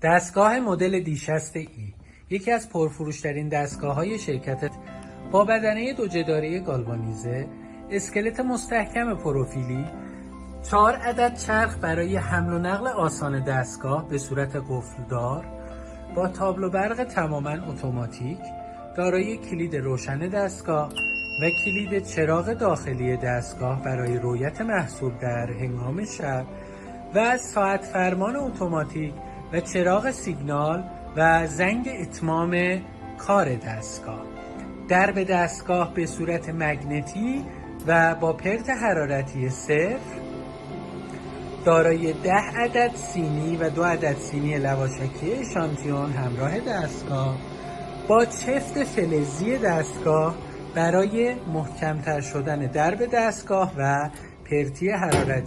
دستگاه مدل دی60 ای یکی از پرفروشترین دستگاه‌های شرکت با بدنه دو جداره گالوانیزه، اسکلت مستحکم پروفیلی، 4 عدد چرخ برای حمل و نقل آسان دستگاه به صورت قفلدار با تابلو برق تماما اتوماتیک، دارای کلید روشن دستگاه و کلید چراغ داخلی دستگاه برای رویت محصول در هنگام شب و ساعت فرمان اتوماتیک و چراغ سیگنال و زنگ اتمام کار دستگاه. درب دستگاه به صورت مگنتی و با پرت حرارتی 0، دارای 10 عدد سینی و 2 عدد سینی لواشکی اشانتیون همراه دستگاه، با چفت فلزی دستگاه برای محکمتر شدن درب دستگاه و پرتی حرارتی